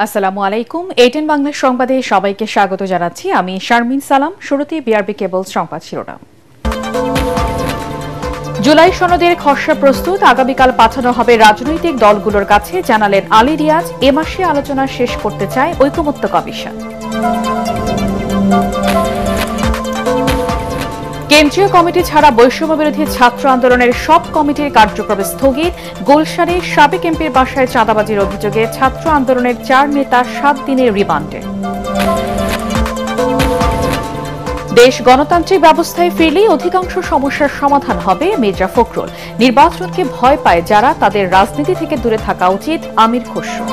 আসসালামু আলাইকুম। এটিএন বাংলা সংবাদে সবাইকে স্বাগত জানাচ্ছি। আমি শারমিন সালাম। শুরুতে বিআরবি কেবল সংবাদ শিরোনাম। জুলাই সনদের খসড়া প্রস্তুত, আগামীকাল পাঠানো হবে রাজনৈতিক দলগুলোর কাছে, জানালেন আলী রিয়াজ। এ মাসে আলোচনা শেষ করতে চায় ঐকমত্য কমিশন। কেন্দ্রীয় কমিটি ছাড়া বৈষম্য বিরোধী ছাত্র আন্দোলনের সব কমিটির কার্যক্রম স্থগিত। গুলশানে সাবেক এমপির বাসায় চাঁদাবাজির অভিযোগে ছাত্র আন্দোলনের 4 নেতা 7 দিনের রিমান্ডে। দেশ গণতান্ত্রিক ব্যবস্থায় ফিরলেই অধিকাংশ সমস্যার সমাধান হবে, মির্জা ফখরুল। নির্বাচনকে ভয় পায় যারা, তাদের রাজনীতি থেকে দূরে থাকা উচিত, আমির খসরু।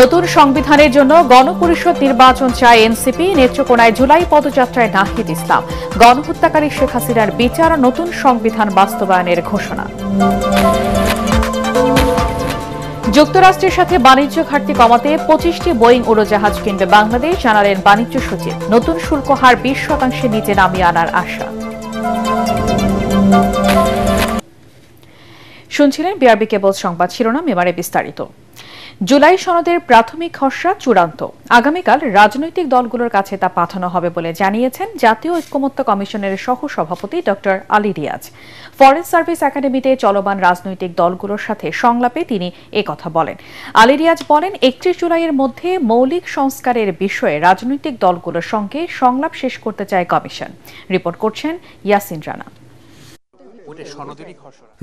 নতুন সংবিধানের জন্য গণপরিষদ নির্বাচন চায় এনসিপি। নেত্রকোনায় জুলাই পদযাত্রায় নাহিদ ইসলাম। গণহত্যাকারী শেখ হাসিনার বিচার, নতুন সংবিধান বাস্তবায়নের ঘোষণা। যুক্তরাষ্ট্রের সাথে বাণিজ্য ঘাটতি কমাতে 25টি বোয়িং উড়োজাহাজ কিনবে বাংলাদেশ, জানালেন বাণিজ্য সচিব। নতুন শুল্ক হার 20% নিচে নামিয়ে আনার আশা। শুনছিলেন বিআরবি কেবল সংবাদ শিরোনাম, এবারে বিস্তারিত। জুলাই সনদের প্রাথমিক খসড়া চূড়ান্ত, আগামীকাল রাজনৈতিক দলগুলোর কাছে তা পাঠানো হবে বলে জানিয়েছেন জাতীয় ঐকমত্য কমিশনের সহ সভাপতি ড আলী রিয়াজ। ফরেন সার্ভিস একাডেমিতে চলমান রাজনৈতিক দলগুলোর সাথে সংলাপে তিনি একথা বলেন। আলী রিয়াজ বলেন, 31 জুলাইয়ের মধ্যে মৌলিক সংস্কারের বিষয়ে রাজনৈতিক দলগুলোর সঙ্গে সংলাপ শেষ করতে চায় কমিশন। রিপোর্ট করছেন ইয়াসিন রানা।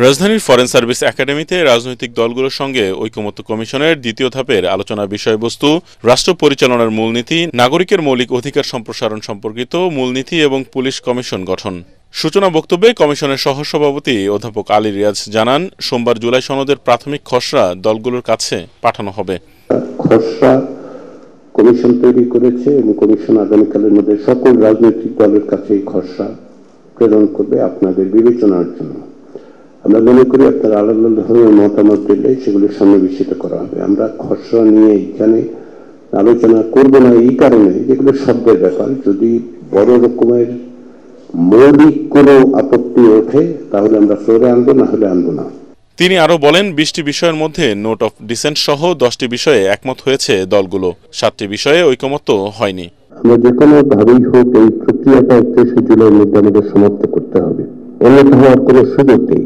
রাজধানীর ফরেন সার্ভিস একাডেমিতে রাজনৈতিক দলগুলোর সঙ্গে ঐকমত্য কমিশনের দ্বিতীয় ধাপের আলোচনার বিষয়বস্তু রাষ্ট্র পরিচালনার মূলনীতি, নাগরিকের মৌলিক অধিকার সম্প্রসারণ সম্পর্কিত মূলনীতি এবং পুলিশ কমিশন গঠন। সূচনা বক্তব্যে কমিশনের সহসভাপতি অধ্যাপক আলী রিয়াজ জানান, সোমবার জুলাই সনদের প্রাথমিক খসড়া দলগুলোর কাছে পাঠানো হবে। খসড়া কমিশন তৈরি করেছে এবং কমিশন আগামীকালের মধ্যে সকল রাজনৈতিক দলের কাছে এই খসড়া প্রেরণ করবে আপনাদের বিবেচনার জন্য। আমরা মনে করি আপনারা আলাদা ধরনের মতামত দিলে সেগুলো সন্নিবেশিত করা হবে। আমরা খসড়া নিয়ে এখানে আলোচনা করব না এই কারণে, যেগুলো শব্দের ব্যাপার। যদি বড় রকমের মৌলিক কোনো আপত্তি ওঠে তাহলে আমরা ফ্লোরে আনবো, না হলে আনবো না। তিনি আরো বলেন, 20টি বিষয়ের মধ্যে নোট অফ ডিসেন্ট সহ 10টি বিষয়ে একমত হয়েছে দলগুলো, 7টি বিষয়ে ঐকমত্য হয়নি। আমরা যে কোনো ভাবেই হোক এই প্রক্রিয়াটা 31 জুলাইয়ের মধ্যে আমাদের সমাপ্ত করতে হবে, অন্যথা হওয়ার কোনো সুযোগ নেই।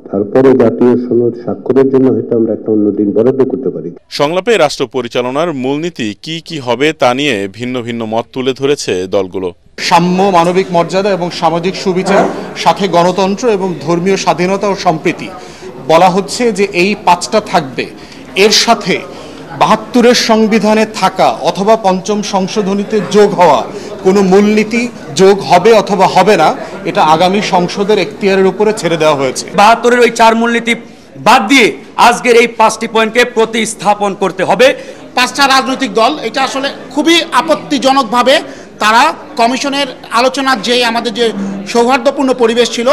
তারপরে জাতীয় সনদ স্বাক্ষরের জন্য হয়তো আমরা একটা অন্য দিন বরাদ্দ করতে পারি। সংলাপে রাষ্ট্র পরিচালনার মূলনীতি কি কি হবে তা নিয়ে ভিন্ন ভিন্ন মত তুলে ধরেছে দলগুলো। সাম্য, মানবিক মর্যাদা এবং সামাজিক সুবিচার, সাথে গণতন্ত্র এবং ধর্মীয় স্বাধীনতা ও সম্প্রীতি বলা হচ্ছে যে এই 5টা থাকবে। এর সাথে 72-এর সংবিধানে থাকা অথবা 5ম সংশোধনীতে যোগ হওয়া কোনো মূলনীতি যোগ হবে অথবা হবে না, এটা আগামী সংসদের এখতিয়ারের উপরে ছেড়ে দেওয়া হয়েছে। 72-এর ওই 4 মূলনীতি বাদ দিয়ে আজকের এই 5টি পয়েন্টকে প্রতিস্থাপন করতে হবে। 5টা রাজনৈতিক দল এটা আসলে খুবই আপত্তিজনকভাবে তারা কমিশনের আলোচনার যে আমাদের যে সৌহার্দ্যপূর্ণ পরিবেশ ছিল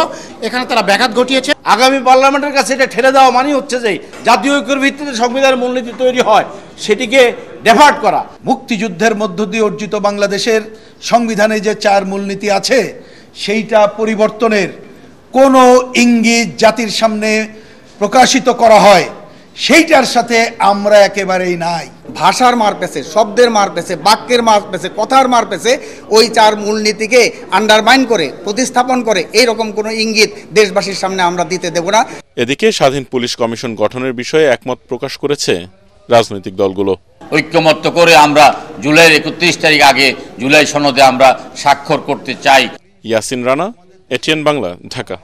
এখানে তারা ব্যাঘাত ঘটিয়েছে। আগামী পার্লামেন্টের কাছে এটা ঠেলে দেওয়া মানে হচ্ছে যে জাতীয় ঐক্যের ভিত্তিতে সংবিধানের মূলনীতি তৈরি হয় সেটিকে ডেফার্ট করা। মুক্তিযুদ্ধের মধ্য দিয়ে অর্জিত বাংলাদেশের সংবিধানে যে 4 মূলনীতি আছে সেইটা পরিবর্তনের কোনো ইঙ্গিত জাতির সামনে প্রকাশিত করা হয়, সেইটার সাথে আমরা একেবারেই নাই। ভাষার মার পেছে, শব্দের মার পেছে, বাক্যের মার পেছে, কথার মার পেছে ওই 4 মূলনীতিকে আন্ডারমাইন করে প্রতিস্থাপন করে এইরকম কোনো ইঙ্গিত দেশবাসীর সামনে আমরা দিতে দেব না। এদিকে স্বাধীন পুলিশ কমিশন গঠনের বিষয়ে একমত প্রকাশ করেছে রাজনৈতিক দলগুলো। ঐক্যমত্য করে আমরা জুলাইয়ের 31 তারিখ আগে জুলাই সনদে আমরা স্বাক্ষর করতে চাই। ইয়াসিন রানা, এটিএন বাংলা, ঢাকা।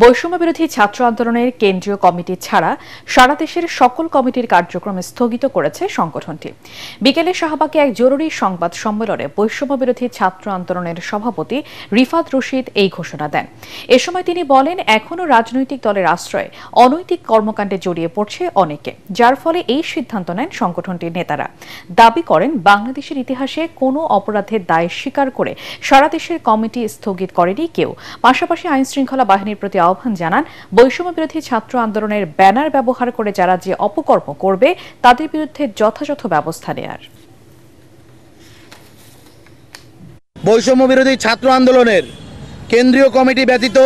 বৈষম্য বিরোধী ছাত্র আন্দোলনের কেন্দ্রীয় কমিটি ছাড়া সারা দেশের সকল কমিটির কার্যক্রম স্থগিত করেছে সংগঠনটি। বিকেলে শাহবাগে এক জরুরি সংবাদ সম্মেলনে বৈষম্য বিরোধী ছাত্র আন্দোলনের সভাপতি রিফাত রশিদ এই ঘোষণা দেন। এ সময় তিনি বলেন, এখনও রাজনৈতিক দলের আশ্রয়ে অনৈতিক কর্মকাণ্ডে জড়িয়ে পড়ছে অনেকে, যার ফলে এই সিদ্ধান্ত নেন সংগঠনটির নেতারা। দাবি করেন, বাংলাদেশের ইতিহাসে কোনো অপরাধের দায় স্বীকার করে সারা দেশের কমিটি স্থগিত করেনি কেউ। পাশাপাশি আইনশৃঙ্খলা বাহিনীর প্রতি আহ্বান জানান, বৈষম্য বিরোধী ছাত্র আন্দোলনের ব্যানার ব্যবহার করে যারা যে অপকর্ম করবে তাদের বিরুদ্ধে যথাযথ ব্যবস্থা নেয়ার। বৈষম্য বিরোধী ছাত্র আন্দোলনের কেন্দ্রীয় কমিটি ব্যতীত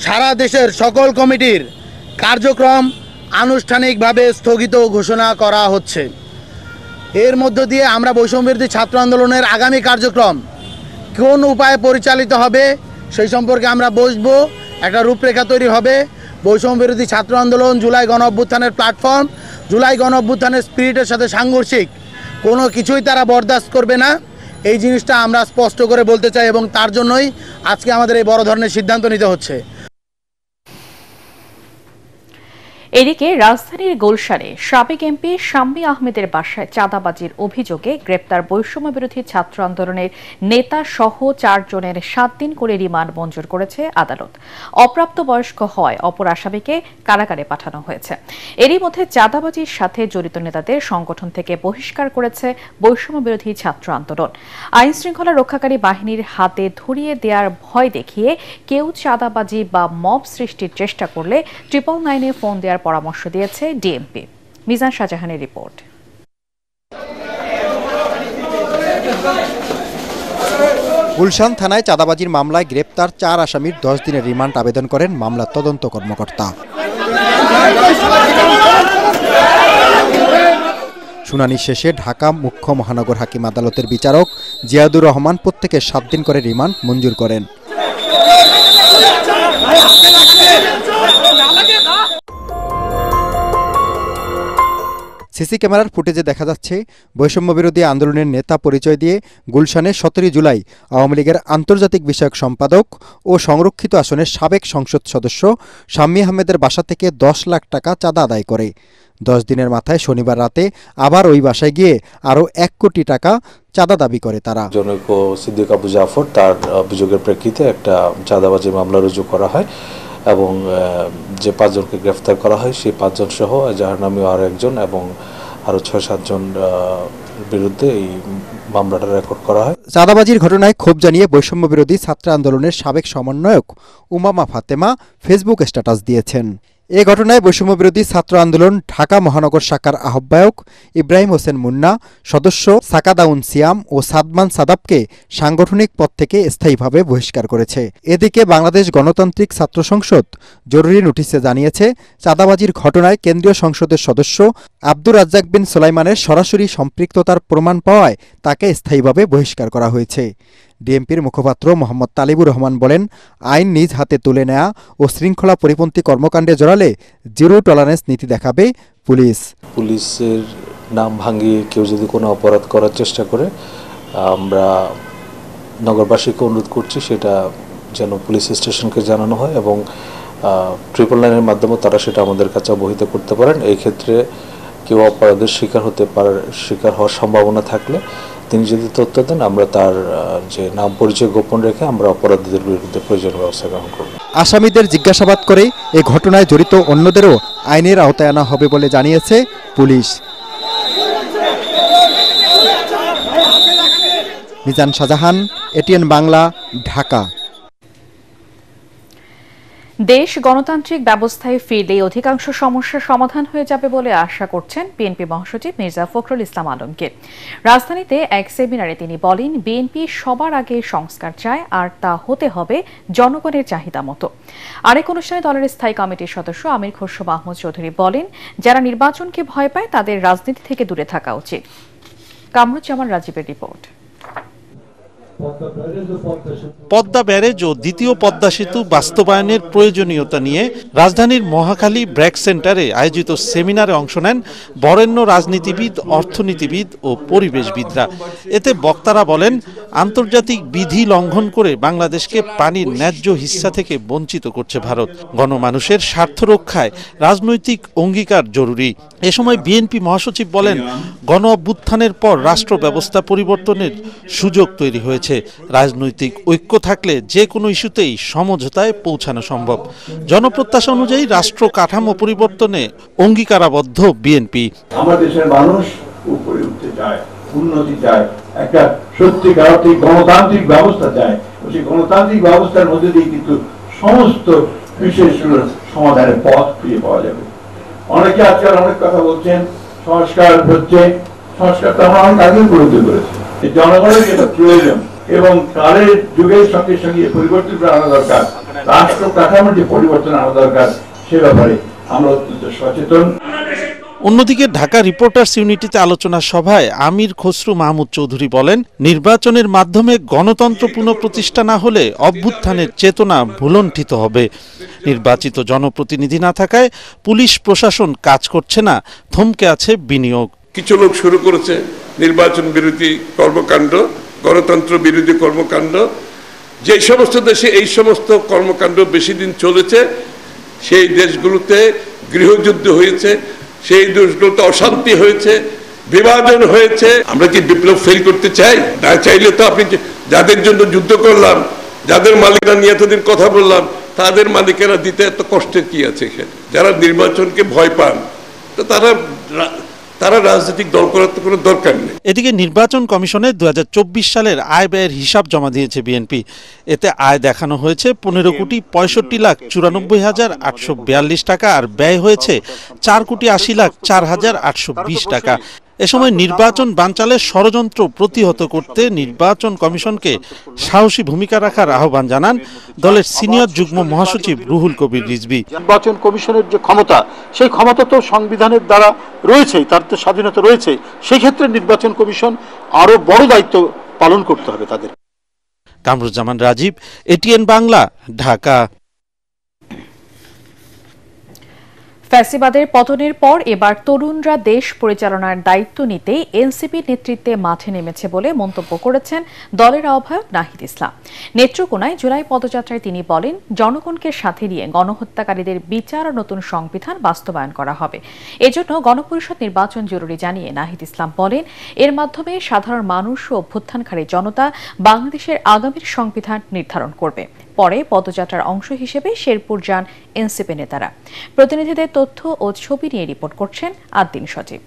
সারা দেশের সকল কমিটির কার্যক্রম আনুষ্ঠানিকভাবে স্থগিত ঘোষণা করা হচ্ছে। এর মধ্য দিয়ে আমরা বৈষম্যবিরোধী ছাত্র আন্দোলনের আগামী কার্যক্রম কোন উপায়ে পরিচালিত হবে সেই সম্পর্কে আমরা বসবো, একটা রূপরেখা তৈরি হবে। বৈষম্যবিরোধী ছাত্র আন্দোলন জুলাই গণ অভ্যুত্থানের প্ল্যাটফর্ম, জুলাই গণ অভ্যুত্থানের স্পিরিটের সাথে সাংঘর্ষিক কোনো কিছুই তারা বরদাস্ত করবে না, এই জিনিসটা আমরা স্পষ্ট করে বলতে চাই এবং তার জন্যই আজকে আমাদের এই বড় ধরনের সিদ্ধান্ত নিতে হচ্ছে। এদিকে রাজধানীর গুলশানে সাবেক এমপি শাম্মী আহমেদের বাসায় চাঁদাবাজির অভিযোগে গ্রেপ্তার বৈষম্যবিরোধী ছাত্র আন্দোলনের নেতা সহ 4 জনের 7 দিন করে রিমান্ড মঞ্জুর করেছে আদালত। অপ্রাপ্তবয়স্ক হওয়ায় অপর আসামিকে কারাগারে পাঠানো হয়েছে। এরই মধ্যে চাঁদাবাজির সাথে জড়িত নেতাদের সংগঠন থেকে বহিষ্কার করেছে বৈষম্যবিরোধী ছাত্র আন্দোলন। আইন শৃঙ্খলা রক্ষাকারী বাহিনীর হাতে ধরিয়ে দেওয়ার ভয় দেখিয়ে কেউ চাঁদাবাজি বা মব সৃষ্টির চেষ্টা করলে 999-এ ফোন দেওয়ার পরামর্শ দিয়েছে ডিএমপি। মিজান শাহজাহানের রিপোর্ট। গুলশান থানায় চাঁদাবাজির মামলায় গ্রেপ্তার 4 আসামির 10 দিনের রিমান্ড আবেদন করেন মামলার তদন্ত কর্মকর্তা। শুনানি শেষে ঢাকা মুখ্য মহানগর হাকিম আদালতের বিচারক জিয়াদুর রহমান প্রত্যেকের 7 দিন করে রিমান্ড মঞ্জুর করেন। সিসি ক্যামেরার ফুটেজে দেখা যাচ্ছে বৈষম্যবিরোধী আন্দোলনের নেতা পরিচয় দিয়ে গুলশানে 17 জুলাই আওয়ামী লীগের আন্তর্জাতিক বিষয়ক সম্পাদক ও সংরক্ষিত আসনের সাবেক সংসদ সদস্য শাম্মী আহমেদের বাসা থেকে 10 লাখ টাকা চাঁদা আদায় করে। 10 দিনের মাথায় শনিবার রাতে আবার ওই বাসায় গিয়ে আরও 1 কোটি টাকা চাঁদা দাবি করে তারা। জনৈক সিদ্দিক আবু জাফর তার অভিযোগের প্রেক্ষিতে একটা চাঁদাবাজি মামলা রুজু করা হয় এবং যে 5 জনকে গ্রেফতার করা হয় সেই 5 জন সহ জাহারনামীয় আরও একজন এবং আরও 6-7 জন বিরুদ্ধে এই মামলাটা রেকর্ড করা হয়। চাঁদাবাজির ঘটনায় ক্ষোভ জানিয়ে বৈষম্যবিরোধী ছাত্র আন্দোলনের সাবেক সমন্বয়ক উমামা ফাতেমা ফেসবুক স্ট্যাটাস দিয়েছেন। এ ঘটনায় বৈষম্যবিরোধী ছাত্র আন্দোলন ঢাকা মহানগর শাখার আহ্বায়ক ইব্রাহিম হোসেন মুন্না, সদস্য সাকাদাউন সিয়াম ও সাদমান সাদাবকে সাংগঠনিক পদ থেকে স্থায়ীভাবে বহিষ্কার করেছে। এদিকে বাংলাদেশ গণতান্ত্রিক ছাত্র সংসদ জরুরি নোটিশে জানিয়েছে চাঁদাবাজির ঘটনায় কেন্দ্রীয় সংসদের সদস্য আব্দুর রাজ্জাক বিন সুলাইমানের সরাসরি সম্পৃক্ততার প্রমাণ পাওয়ায় তাকে স্থায়ীভাবে বহিষ্কার করা হয়েছে। ডিএমপির মুখপাত্র মোহাম্মদ তালিবুর রহমান বলেন, আইন নিজ হাতে তুলে নেয়া ও শৃঙ্খলা পরিপন্থী কর্মকাণ্ডে জড়ালে জিরো টলারেন্স নীতি দেখাবে পুলিশ। পুলিশের নাম ভাঙিয়ে কেউ যদি কোনো অপরাধ করার চেষ্টা করে আমরা নগরবাসীকে অনুরোধ করছি সেটা যেন পুলিশ স্টেশনকে জানানো হয় এবং 999-এর মাধ্যমে তারা সেটা আমাদের কাছে অবহিত করতে পারেন। এই ক্ষেত্রে কেউ অপরাধের শিকার হওয়ার সম্ভাবনা থাকলে তিনি যদি তথ্য দেন আমরা তার যে নাম পরিচয় গোপন রেখে আমরা অপরাধীদের বিরুদ্ধে প্রয়োজনীয় ব্যবস্থা গ্রহণ করব। আসামিদের জিজ্ঞাসাবাদ করে এই ঘটনায় জড়িত অন্যদেরও আইনের আওতায় আনা হবে বলে জানিয়েছে পুলিশ। মিজান শাহজাহান, এটিএন বাংলা, ঢাকা। দেশ গণতান্ত্রিক ব্যবস্থায় ফিরলেই অধিকাংশ সমস্যার সমাধান হয়ে যাবে বলে আশা করছেন বিএনপি মহাসচিব মির্জা ফখরুল ইসলাম আলমগীর। রাজধানীতে এক সেমিনারে তিনি বলেন, বিএনপি সবার আগে সংস্কার চায় আর তা হতে হবে জনগণের চাহিদা মতো। আরেক অনুষ্ঠানে দলের স্থায়ী কমিটির সদস্য আমির খসরু মাহমুদ চৌধুরী বলেন, যারা নির্বাচনকে ভয় পায় তাদের রাজনীতি থেকে দূরে থাকা উচিত। কামরুজ্জামান রাজীবের রিপোর্ট। পদ্মা ব্যারেজ ও দ্বিতীয় পদ্মা সেতু বাস্তবায়নের প্রয়োজনীয়তা নিয়ে রাজধানীর মহাখালী ব্র্যাক সেন্টারে আয়োজিত সেমিনারে অংশ নেন বরেণ্য রাজনীতিবিদ, অর্থনীতিবিদ ও পরিবেশবিদরা। এতে বক্তারা বলেন, আন্তর্জাতিক বিধি লঙ্ঘন করে বাংলাদেশকে পানির ন্যায্য হিস্সা থেকে বঞ্চিত করছে ভারত। গণমানুষের স্বার্থ রক্ষায় রাজনৈতিক অঙ্গীকার জরুরি। এ সময় বিএনপি মহাসচিব বলেন, গণ অভ্যুত্থানের পর রাষ্ট্র ব্যবস্থা পরিবর্তনের সুযোগ তৈরি হয়েছে। রাজনৈতিক ঐক্য থাকলে যে কোনো ইস্যুতেই সমঝোতায় পৌঁছানো সম্ভব। জনপ্রত্যাশা অনুযায়ী রাষ্ট্র কাঠামো পরিবর্তনে অঙ্গীকারাবদ্ধ বিএনপি। আমাদের দেশের মানুষ উপরে উঠতে চায়, উন্নতি চায়, একটা সত্যিকার অর্থে গণতান্ত্রিক ব্যবস্থা চায়। সেই গণতান্ত্রিক ব্যবস্থার মধ্যে দিয়ে কিন্তু সমস্ত বিষয়গুলোর সমাধানের পথ খুঁজে পাওয়া যাবে। অনেকে আজকাল অনেক কথা বলছেন, সংস্কার হচ্ছে, সংস্কার তো আমরা অনেক আগে উপলব্ধি করেছি। জনগণের যেটা প্রয়োজন এবং কালের যুগের সঙ্গে সঙ্গে পরিবর্তন আনা দরকার, রাষ্ট্র কাঠামোর যে পরিবর্তন আনা দরকার সে ব্যাপারে আমরা অত্যন্ত সচেতন। অন্যদিকে ঢাকা রিপোর্টার্স ইউনিটিতে আলোচনা সভায় আমির খসরু মাহমুদ চৌধুরী বলেন, নির্বাচনের মাধ্যমে গণতন্ত্র পুনঃপ্রতিষ্ঠা না হলে অভ্যুত্থানের চেতনা ভুলণ্ঠিত হবে। নির্বাচিত জনপ্রতিনিধি না থাকায় পুলিশ প্রশাসন কাজ করছে না, থমকে আছে বিনিয়োগ। কিছু লোক শুরু করেছে নির্বাচন বিরোধী কর্মকাণ্ড, গণতন্ত্র বিরোধী কর্মকাণ্ড। যে সমস্ত দেশে এই সমস্ত কর্মকাণ্ড বেশি দিন চলেছে সেই দেশগুলোতে গৃহযুদ্ধ হয়েছে, সেই দেশগুলোতে অশান্তি হয়েছে, বিভাজন হয়েছে। আমরা কি বিপ্লব ফেল করতে চাই? না চাইলে তো আপনি যাদের জন্য যুদ্ধ করলাম, যাদের মালিকরা নিয়ে এতদিন কথা বললাম, তাদের মালিকেরা দিতে এত কষ্টের কি আছে? যারা নির্বাচনকে ভয় পান তো তারা রাজনৈতিক দল করার তো কোনো দরকার নেই। এদিকে নির্বাচন কমিশনে 2024 সালের আয় ব্যয়ের হিসাব জমা দিয়েছে বিএনপি। এতে আয় দেখানো হয়েছে 15,65,94,842 টাকা আর ব্যয় হয়েছে 4,80,04,820 টাকা। এ সময় নির্বাচন বানচালের ষড়যন্ত্র প্রতিহত করতে নির্বাচন কমিশনকে সাহসী ভূমিকা রাখার আহ্বান জানান দলের সিনিয়র যুগ্ম মহাসচিব রুহুল কবির রিজভী। নির্বাচন কমিশনের যে ক্ষমতা, সেই ক্ষমতা তো সংবিধানের দ্বারা রয়েছেই, তার তো স্বাধীনতা রয়েছে। সেই ক্ষেত্রে নির্বাচন কমিশন আরো বড় দায়িত্ব পালন করতে হবে তাদের। কামরুজ্জামান রাজীব, এটিএন বাংলা, ঢাকা। ফ্যাসিবাদের পতনের পর এবার তরুণরা দেশ পরিচালনার দায়িত্ব নিতে এনসিপি নেতৃত্বে মাঠে নেমেছে বলে মন্তব্য করেছেন দলের আহ্বায়ক নাহিদ ইসলাম। নেত্রকোনায় জুলাই পদযাত্রায় তিনি বলেন, জনগণকে সাথে নিয়ে গণহত্যাকারীদের বিচার ও নতুন সংবিধান বাস্তবায়ন করা হবে। এজন্য গণপরিষদ নির্বাচন জরুরি জানিয়ে নাহিদ ইসলাম বলেন, এর মাধ্যমে সাধারণ মানুষ ও অভ্যুত্থানকারী জনতা বাংলাদেশের আগামীর সংবিধান নির্ধারণ করবে। পরে পদযাত্রার অংশ হিসেবে শেরপুর যান এনসিপি নেতারা। প্রতিনিধিদের তথ্য ও ছবি নিয়ে রিপোর্ট করছেন আদ্দিন সজীব।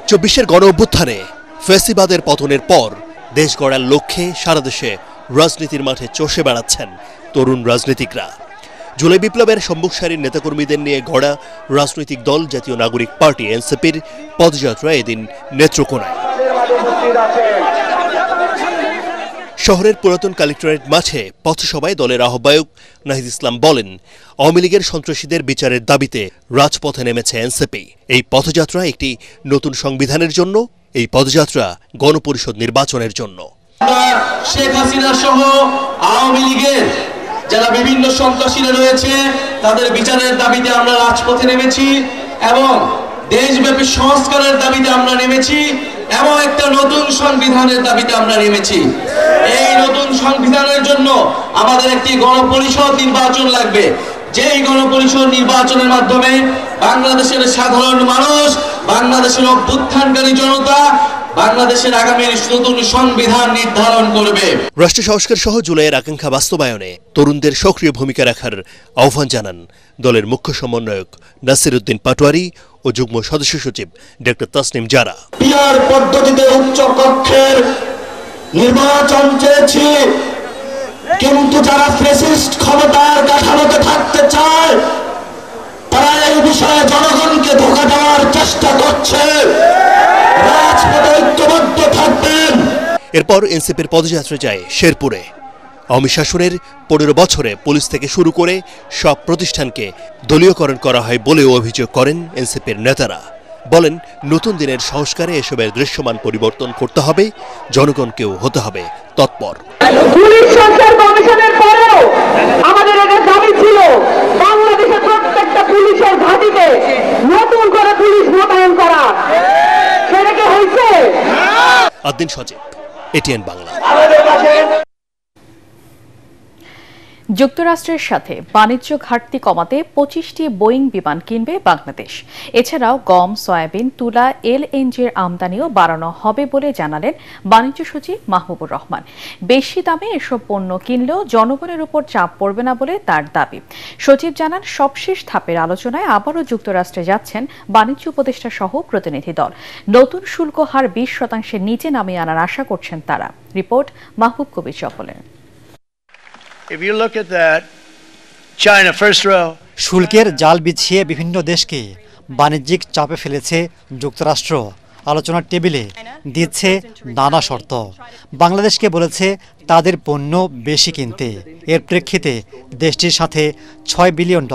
24-এর গণ অভ্যুত্থানে ফ্যাসিবাদের পতনের পর দেশ গড়ার লক্ষ্যে সারা দেশে রাজনীতির মাঠে চষে বেড়াচ্ছেন তরুণ রাজনীতিকরা। জুলাই বিপ্লবের সম্মুখ সারির নেতাকর্মীদের নিয়ে গড়া রাজনৈতিক দল জাতীয় নাগরিক পার্টি এনসিপির পদযাত্রা এদিন নেত্রকোনায়। শহরের পুরাতন কালেক্টরেট মাঠে পথসভায় দলের আহ্বায়ক নাহিদ ইসলাম বলেন, আওয়ামী লীগের সন্ত্রাসীদের বিচারের দাবিতে রাজপথে নেমেছে এনসিপি। এই পথযাত্রা একটি নতুন সংবিধানের জন্য, এই পদযাত্রা গণপরিষদ নির্বাচনের জন্য। শেখ হাসিনা সহ আওয়ামী লীগের যারা বিভিন্ন সন্ত্রাসীরা রয়েছে তাদের বিচারের দাবিতে আমরা রাজপথে নেমেছি এবং দেশব্যাপী সংস্কারের দাবিতে আমরা নেমেছি এবং একটা নতুন সংবিধানের দাবিতে আমরা নেমেছি। এই নতুন সংবিধানের জন্য আমাদের একটি গণপরিষদ নির্বাচন লাগবে, যেই গণপরিষদ নির্বাচনের মাধ্যমে বাংলাদেশের সাধারণ মানুষ, বাংলাদেশের অভ্যুত্থানকারী জনতা বাংলাদেশের আগামীর নতুন সংবিধান নির্ধারণ করবে। রাষ্ট্র সংস্কার সহ জুলাইয়ের আকাঙ্ক্ষা বাস্তবায়নে তরুণদের সক্রিয় ভূমিকা রাখার আহ্বান জানান দলের মুখ্য সমন্বয়ক নাসির উদ্দিন পাটোয়ারি ও যুগ্ম সদস্য সচিব ডক্টর তাসনিম জারা। পিআর পদ্ধতিতে উচ্চ কক্ষের নির্বাচন চেয়েছি, কিন্তু যারা ফ্যাসিস্ট ক্ষমতার কাঠামোতে থাকতে চায় তারা এই বিষয়ে জনগণকে ধোঁকা দেওয়ার চেষ্টা করছে। রাজপথে ঐক্যবদ্ধ থাকবেন। এরপর এনসিপির পদযাত্রা যায় শেরপুরে। আওয়ামী শাসনের 15 বছরে পুলিশ থেকে শুরু করে সব প্রতিষ্ঠানকে দলীয়করণ করা হয় বলেও অভিযোগ করেন এনসিপির নেতারা। বলেন, নতুন দিনের সংস্কারে এসবের দৃশ্যমান পরিবর্তন করতে হবে, জনগণকেও হতে হবে তৎপর। পুলিশ সংস্কার কমিশনের পরেও আমাদের একটা দাবি ছিল বাংলাদেশের প্রত্যেকটা পুলিশের ঘাঁটিতে নতুন করে পুলিশ মোতায়েন করা। সেটা কি হয়েছে? আদ্দিন সজীব, এটিএন বাংলা। যুক্তরাষ্ট্রের সাথে বাণিজ্য ঘাটতি কমাতে 25টি বোয়িং বিমান কিনবে বাংলাদেশ। এছাড়াও গম, সয়াবিন, তুলা, এলএনজির আমদানিও বাড়ানো হবে বলে জানালেন বাণিজ্য সচিব মাহবুবুর রহমান। বেশি দামে এসব পণ্য কিনলেও জনগণের উপর চাপ পড়বে না বলে তার দাবি। সচিব জানান, সবশেষ ধাপের আলোচনায় আবারও যুক্তরাষ্ট্রে যাচ্ছেন বাণিজ্য উপদেষ্টা সহ প্রতিনিধি দল। নতুন শুল্ক হার 20% নিচে নামিয়ে আনার আশা করছেন তারা। রিপোর্ট মাহবুব কবির চপলের। শুল্কের জাল বিছিয়ে বিভিন্ন দেশকে বাণিজ্যিক চাপে ফেলেছে যুক্তরাষ্ট্র। আলোচনার টেবিলে দিচ্ছে নানা শর্ত। বাংলাদেশকে বলেছে তাদের পণ্য বেশি কিনতে। এর প্রেক্ষিতে দেশটির সাথে $6 বিলিয়ন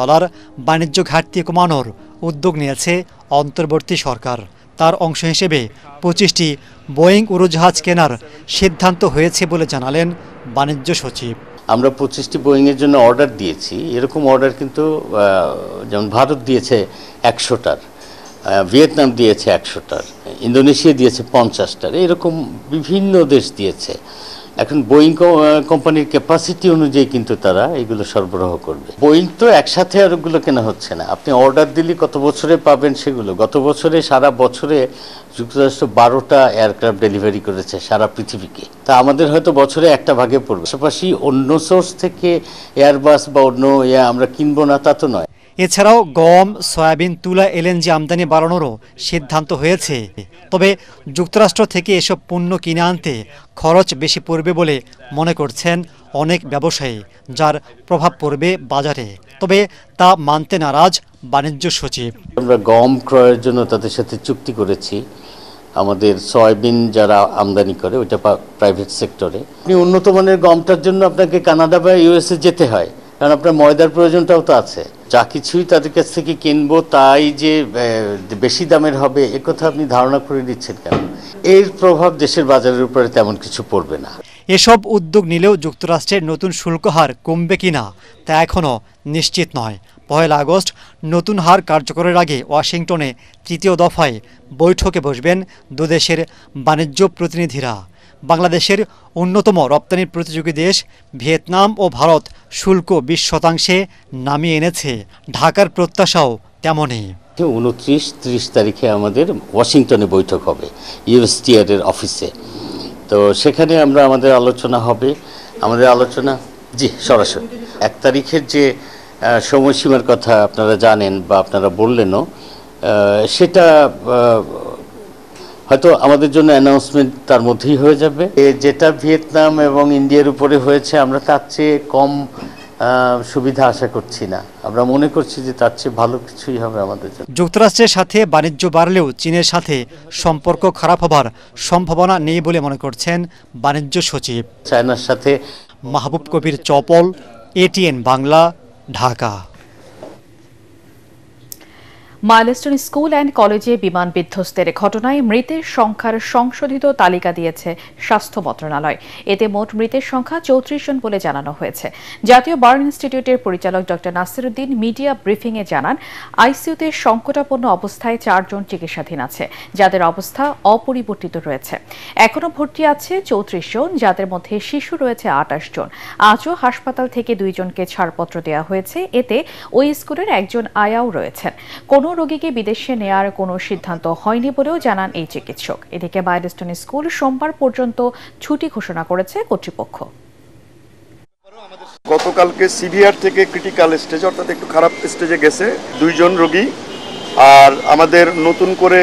বাণিজ্য ঘাটতি কমানোর উদ্যোগ নিয়েছে অন্তর্বর্তী সরকার। তার অংশ হিসেবে 25টি বোয়িং উড়োজাহাজ কেনার সিদ্ধান্ত হয়েছে বলে জানালেন বাণিজ্য সচিব। আমরা 25টি বোয়িংয়ের জন্য অর্ডার দিয়েছি। এরকম অর্ডার কিন্তু যেমন ভারত দিয়েছে 100টার, ভিয়েতনাম দিয়েছে 100টার, ইন্দোনেশিয়া দিয়েছে 50টার, এরকম বিভিন্ন দেশ দিয়েছে। এখন বোয়িং কোম্পানির ক্যাপাসিটি অনুযায়ী কিন্তু তারা এগুলো সরবরাহ করবে। বোয়িং তো একসাথে আর ওগুলো কেনা হচ্ছে না, আপনি অর্ডার দিলে কত বছরে পাবেন সেগুলো। গত বছরে সারা বছরে যুক্তরাষ্ট্র 12টা এয়ারক্রাফট ডেলিভারি করেছে সারা পৃথিবীকে। তা আমাদের হয়তো বছরে একটা ভাগে পড়বে। পাশাপাশি অন্য সোর্স থেকে এয়ারবাস বা অন্য আমরা কিনবো না তা তো নয়। এছাড়াও গম, সয়াবিন, তুলা, এলএনজি আমদানি বাড়ানোরও সিদ্ধান্ত হয়েছে। তবে যুক্তরাষ্ট্র থেকে এসব পণ্য কিনে আনতে খরচ বেশি পড়বে বলে মনে করছেন অনেক ব্যবসায়ী, যার প্রভাব পড়বে বাজারে। তবে তা মানতে নারাজ বাণিজ্য সচিব। আমরা গম ক্রয়ের জন্য তাদের সাথে চুক্তি করেছি। আমাদের সয়াবিন যারা আমদানি করে ওইটা প্রাইভেট সেক্টরে। আপনি উন্নত মানের গমটার জন্য আপনাকে কানাডা বা ইউএসএ যেতে হয়, কারণ আপনার ময়দার প্রয়োজনটাও তো আছে। যা কিছুই তাদের কাছ থেকে কিনবো তাই যে বেশি দামের হবে একথা আপনি ধারণা করে দিচ্ছেন কেন? এর প্রভাব দেশের বাজারের উপরে তেমন কিছু পড়বে না। এসব উদ্যোগ নিলেও যুক্তরাষ্ট্রের নতুন শুল্ক হার কমবে কিনা তা এখনও নিশ্চিত নয়। 1 আগস্ট নতুন হার কার্যকরের আগে ওয়াশিংটনে 3য় দফায় বৈঠকে বসবেন দুদেশের বাণিজ্য প্রতিনিধিরা। বাংলাদেশের অন্যতম রপ্তানি প্রতিযোগী দেশ ভিয়েতনাম ও ভারত শুল্ক 20% নামিয়ে এনেছে। ঢাকার প্রত্যাশাও তেমনই। 29-30 তারিখে আমাদের ওয়াশিংটনে বৈঠক হবে ইউএসটিআর এর অফিসে। তো সেখানে আমাদের আলোচনা হবে। আমাদের আলোচনা সরাসরি 1 তারিখের যে সময়সীমার কথা আপনারা জানেন বা আপনারা বললেনও, সেটা হয়তো আমাদের জন্য অ্যানাউন্সমেন্ট তার মধ্যেই হয়ে যাবে। যেটা ভিয়েতনাম এবং ইন্ডিয়ার উপরে হয়েছে আমরা তার চেয়ে কম সুবিধা আশা করছি না। আমরা মনে করছি যে তার চেয়ে ভালো কিছুই হবে আমাদের জন্য। যুক্তরাষ্ট্রের সাথে বাণিজ্য বাড়লেও চীনের সাথে সম্পর্ক খারাপ হবার সম্ভাবনা নেই বলে মনে করছেন বাণিজ্য সচিব। চায়নার সাথে Mahbub Kabir Chapal, ATN Bangla, Dhaka. Milestone school and কলেজে বিমান বিধ্বস্তের ঘটনায় মৃতের সংখ্যার সংশোধিত তালিকা দিয়েছে স্বাস্থ্য মন্ত্রণালয়। এতে মোট মৃতের সংখ্যা 34 জন বলে জানানো হয়েছে। জাতীয় বার্ন ইনস্টিটিউটের পরিচালক ডক্টর নাসিরউদ্দিন মিডিয়া ব্রিফিংয়ে জানান, আইসিইউতে সংকটাপন্ন অবস্থায় 4 জন চিকিৎসাধীন আছে, যাদের অবস্থা অপরিবর্তিত রয়েছে। এখনও ভর্তি আছে 34 জন, যাদের মধ্যে শিশু রয়েছে 28 জন। আজও হাসপাতাল থেকে 2 জনকে ছাড়পত্র দেওয়া হয়েছে। এতে ওই স্কুলের একজন আয়াও রয়েছেন। কোনো রোগীকে বিদেশে নেয়ার কোনো সিদ্ধান্ত হয়নি বলেও জানান এই চিকিৎসক। এদিকে মাইলস্টোন স্কুল সোমবার পর্যন্ত ছুটি ঘোষণা করেছে কর্তৃপক্ষ। গতকালকে সিভিয়ার থেকে ক্রিটিক্যাল স্টেজ অর্থাৎ একটু খারাপ স্টেজে গেছে 2 জন রোগী। আর আমাদের নতুন করে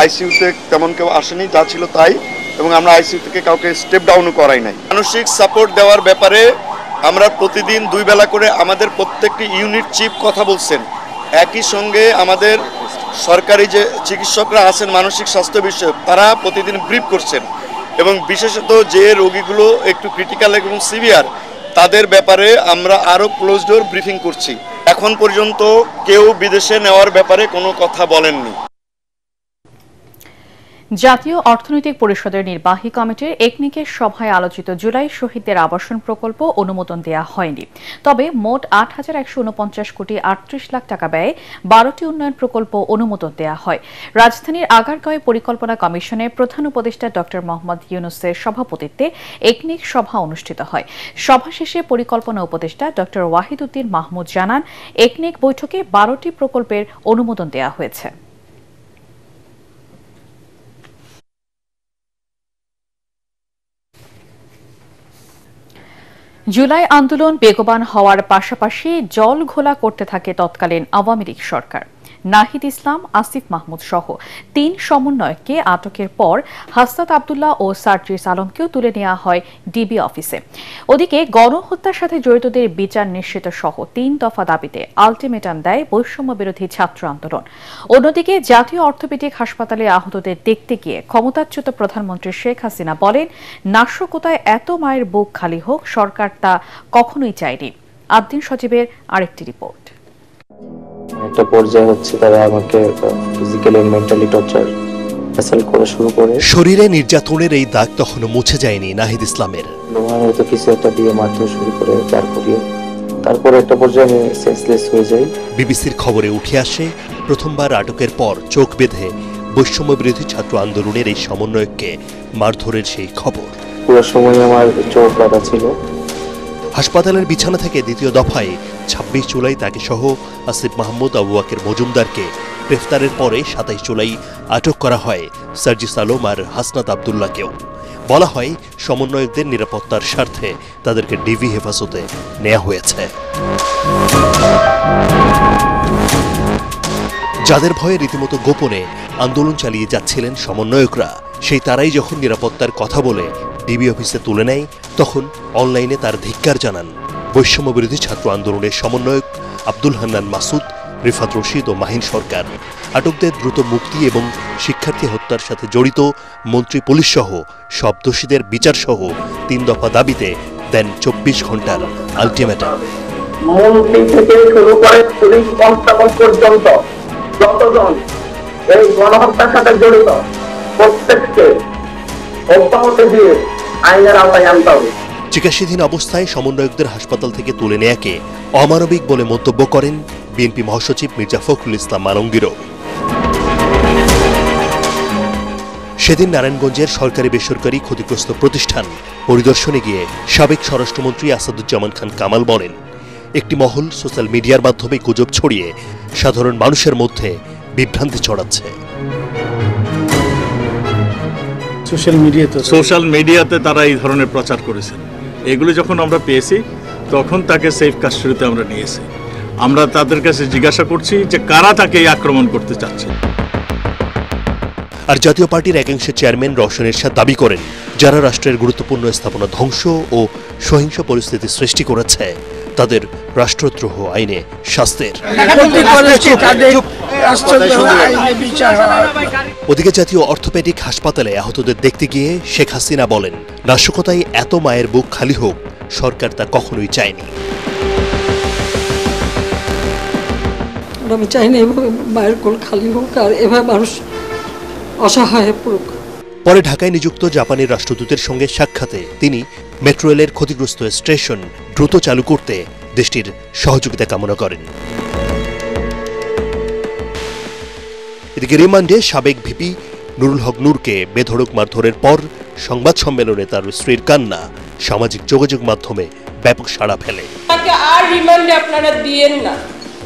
আইসিইউতে তেমন কেউ আসেনি, যা ছিল তাই, এবং আমরা আইসিইউ থেকে কাউকে স্টেপ ডাউনও করাই নাই। মানসিক সাপোর্ট দেওয়ার ব্যাপারে আমরা প্রতিদিন 2 বেলা করে আমাদের প্রত্যেকটি ইউনিট চিফ কথা বলছেন। একই সঙ্গে আমাদের সরকারি যে চিকিৎসকরা আছেন মানসিক স্বাস্থ্য বিষয়ক, তারা প্রতিদিন ব্রিফ করছেন, এবং বিশেষত যে রোগীগুলো একটু ক্রিটিক্যাল এবং সিভিয়ার তাদের ব্যাপারে আমরা আরও ক্লোজ ডোর ব্রিফিং করছি। এখন পর্যন্ত কেউ বিদেশে নেওয়ার ব্যাপারে কোনো কথা বলেননি। জাতীয় অর্থনৈতিক পরিষদের নির্বাহী কমিটির একনিকের সভায় আলোচিত জুলাই শহীদদের আবাসন প্রকল্প অনুমোদন দেওয়া হয়নি। তবে মোট 8,149 কোটি 38 লাখ টাকা ব্যয়ে 12টি উন্নয়ন প্রকল্প অনুমোদন দেওয়া হয়। রাজধানীর আগারগাঁওয়ে পরিকল্পনা কমিশনের প্রধান উপদেষ্টা ডক্টর মোহাম্মদ ইউনূসের সভাপতিত্বে একনিক সভা অনুষ্ঠিত হয়। সভা শেষে পরিকল্পনা উপদেষ্টা ডক্টর ওয়াহিদ উদ্দিন মাহমুদ জানান, একনিক বৈঠকে 12টি প্রকল্পের অনুমোদন দেওয়া হয়েছে। জুলাই আন্দোলন বেগবান হওয়ার পাশাপাশি জল ঘোলা করতে থাকে তৎকালীন আওয়ামী লীগ সরকার। নাহিদ ইসলাম, আসিফ মাহমুদ সহ 3 সমন্বয়ককে আটকের পর হাসনাত আব্দুল্লাহ ও সার্জিস আলমকেও তুলে নেওয়া হয় ডিবি অফিসে। ওদিকে গণহত্যার সাথে জড়িতদের বিচার নিশ্চিত সহ 3 দফা দাবিতে আলটিমেটাম দেয় বৈষম্য বিরোধী ছাত্র আন্দোলন। অন্যদিকে জাতীয় অর্থোপেডিক হাসপাতালে আহতদের দেখতে গিয়ে ক্ষমতাচ্যুত প্রধানমন্ত্রী শেখ হাসিনা বলেন, নাশকতায় এত মায়ের বুক খালি হোক সরকার তা কখনোই চায়নি। আদ্দিন সজীবের আরেকটি রিপোর্ট। একটা পর্যায়ে হচ্ছে তারা আমাকে ফিজিক্যালি এন্ড মেন্টালি টর্চার করা শুরু করে। শরীরে নির্যাতনের এই দাগ তখনো মুছে যায়নি নাহিদ ইসলামের। লোহার হয়তো কিছু একটা দিয়ে মারতে শুরু করে, তারপরে একটা পর্যায়ে আমি সেন্সলেস হয়ে যাই। বিবিসির খবরে উঠে আসে প্রথমবার আটকের পর চোখ বেঁধে বৈষম্য বিরোধী ছাত্র আন্দোলনের এই সমন্বয়ককে মারধরের সেই খবর। পুরো সময় আমার চোখ বাঁধা ছিল। হাসপাতালের বিছানা থেকে দ্বিতীয় দফায় 26 জুলাই তাকে সহ আসিফ মাহমুদ, আবু বকর মজুমদারকে গ্রেফতারের পরে 27 জুলাই আটক করা হয় সার্জিস আলম আর হাসনাত আব্দুল্লাহকেও। বলা হয় সমন্বয়কদের নিরাপত্তার স্বার্থে তাদেরকে ডিবি হেফাজতে নেওয়া হয়েছে। যাদের ভয়ে রীতিমতো গোপনে আন্দোলন চালিয়ে যাচ্ছিলেন সমন্বয়করা, সেই তারাই যখন নিরাপত্তার কথা বলে ডিবি অফিসে তুলে নেয়, তখন অনলাইনে তার ধিক্কার জানান বৈষম্য বিরোধী ছাত্র আন্দোলনের সমন্বয়ক আব্দুল হান্নান মাসুদ, রিফাত রশিদ ও মাহিন সরকার। আটকদের দ্রুত মুক্তি এবং শিক্ষার্থী হত্যার সাথে জড়িত মন্ত্রী, পুলিশ সহ সব দোষীদের বিচার সহ 3 দফা দাবিতে দেন 24 ঘন্টার আলটিমেটাম। মন্ত্রী থেকে শুরু করে পুলিশ কনস্টেবল পর্যন্ত যতজন এই গণহত্যার সাথে জড়িত প্রত্যেককে অব্যাহতি দিয়ে আইনের আওতায় আনতে হবে। চিকিৎসাধীন অবস্থায় সমন্বয়কদের হাসপাতাল থেকে তুলে নেয়াকে অমানবিক বলে মন্তব্য করেন বিএনপি মহাসচিব মির্জা ফখরুল ইসলাম আলমগীরও। সেদিন নারায়ণগঞ্জের সরকারি বেসরকারি ক্ষতিগ্রস্ত প্রতিষ্ঠান পরিদর্শনে গিয়ে সাবেক স্বরাষ্ট্রমন্ত্রী আসাদুজ্জামান খান কামাল বলেন, একটি মহল সোশ্যাল মিডিয়ার মাধ্যমে গুজব ছড়িয়ে সাধারণ মানুষের মধ্যে বিভ্রান্তি ছড়াচ্ছে। সোশ্যাল মিডিয়াতে তারা এই ধরনের প্রচার করেছেন। এগুলো যখন আমরা পেয়েছি তখন তাকে সেফ কাস্টডিতে আমরা নিয়েছি। আমরা তাদের কাছে জিজ্ঞাসা করছি যে কারা তাকে এই আক্রমণ করতে চাচ্ছে। আর জাতীয় পার্টির একাংশের চেয়ারম্যান রওশন এরশাদ দাবি করেন, যারা রাষ্ট্রের গুরুত্বপূর্ণ স্থাপনা ধ্বংস ও সহিংস পরিস্থিতি সৃষ্টি করেছে তাদের রাষ্ট্রদ্রোহ আইনে শাস্তির। ওদিকে জাতীয় অর্থোপেডিক হাসপাতালে আহতদের দেখতে গিয়ে শেখ হাসিনা বলেন, নাশকতায় এত মায়ের বুক খালি হোক সরকার তা কখনোই চায়নি। আমি চাই না এভাবে মায়ের কোল খালি হোক আর এভাবে মানুষ অসহায় পড়ুক। পরে ঢাকায় নিযুক্ত জাপানের রাষ্ট্রদূতের সঙ্গে সাক্ষাতে তিনি মেট্রো রেলের ক্ষতিগ্রস্ত স্টেশন দ্রুত চালু করতে দেশটির সহযোগিতা কামনা করেন। এদিকে রিমান্ডে সাবেক ভিপি নুরুল হক নূরকে বেধড়ক মারধরের পর সংবাদ সম্মেলনে তার স্ত্রীর কান্না সামাজিক যোগাযোগ মাধ্যমে ব্যাপক সাড়া ফেলে। তাকে আর রিমান্ডে আপনারা দিয়েন না,